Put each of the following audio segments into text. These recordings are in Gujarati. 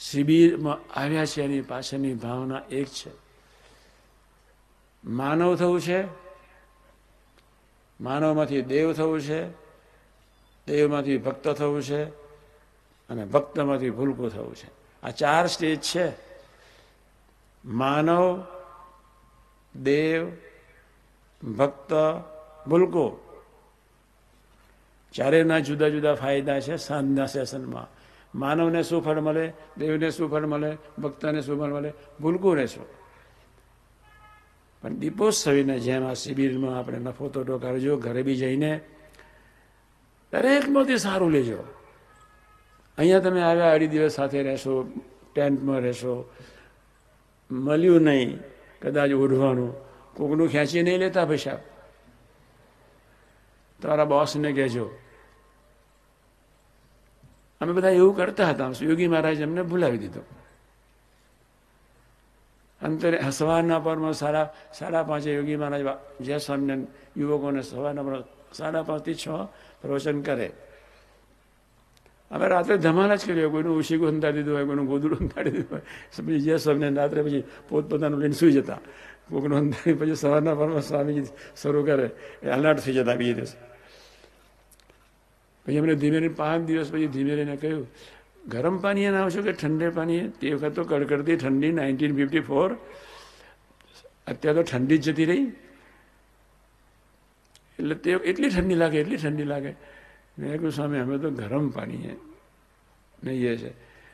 શિબિરમાં આવ્યા છે એની પાછળની ભાવના એક છે, માનવ થવું છે, માનવમાંથી દેવ થવું છે, દેવમાંથી ભક્ત થવું છે, અને ભક્તમાંથી ભૂલકું થવું છે. આ 4 સ્ટેજ છે. માનવ, દેવ, ભક્ત, ભૂલકો. ચારેયના જુદા જુદા ફાયદા છે સાંજના સેશનમાં. માનવને શું ફળ મળે, દેવને શું ફળ મળે, ભક્તને શું ફળ મળે, ભૂલકુને શું. પણ દીપોત્સવીને જેમ આ શિબિરમાં આપણે નફો તો કરજો, ઘરે બી જઈને દરેકમાંથી સારું લેજો. અહીંયા તમે આવ્યા 2.5 દિવસ સાથે રહેશો, ટેન્ટમાં રહેશો, મળ્યું નહીં કદાચ ઓઢવાનું, કોકનું ખેંચી નહીં લેતા પૈસા. તમારા બોસને કહેજો. અમે બધા એવું કરતા હતા. યોગી મહારાજ અમને ભૂલાવી દીધો. અંતરે સવારના પરમાં 5:30 યોગી મહારાજ જય સ્વામિનારાયણ યુવકોને સવારના પર 5:30 થી 6 પ્રવચન કરે. અમે રાત્રે ધમાલ જ કર્યો. કોઈનું ઉશીકું અંતાડી દીધું હોય, કોઈનું ગોદડું અંતાડી દીધું હોય. પછી જય સ્વામિનારાયણ રાત્રે પછી પોતપોતાનું લઈને સૂઈ જતા. કોઈનું અંતાડી પછી સવારના પરમાં સ્વામીજી શરૂ કરે, અલર્ટ થઈ જતા બીજે દિવસે. પછી અમને ધીમે રહીને 5 દિવસ પછી ધીમે રહીને કહ્યું, ગરમ પાણીએ નાવશો કે ઠંડે પાણીએ? તે વખત તો કડકડતી ઠંડી 1954. અત્યારે તો ઠંડી જ જતી રહી. એટલે તે એટલી ઠંડી લાગે, એટલી ઠંડી લાગે. મેં કહ્યું, સ્વામી અમે તો ગરમ પાણીએ નહીએ છે.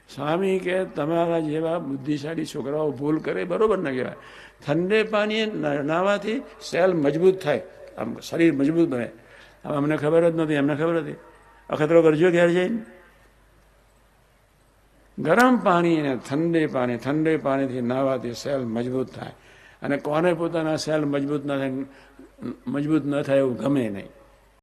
સ્વામી કે તમારા જેવા બુદ્ધિશાળી છોકરાઓ ભૂલ કરે બરોબર ના કહેવાય. ઠંડે પાણીએ નાવાથી સેલ મજબૂત થાય, આમ શરીર મજબૂત બને. આમ અમને ખબર જ નથી, એમને ખબર હતી. અખતરો કરજો ઘેર જઈને. ગરમ પાણી અને ઠંડે પાણીથી નાહવાથી સેલ મજબૂત થાય. અને કોને પોતાના સેલ મજબૂત ન થાય એવું ગમે નહીં.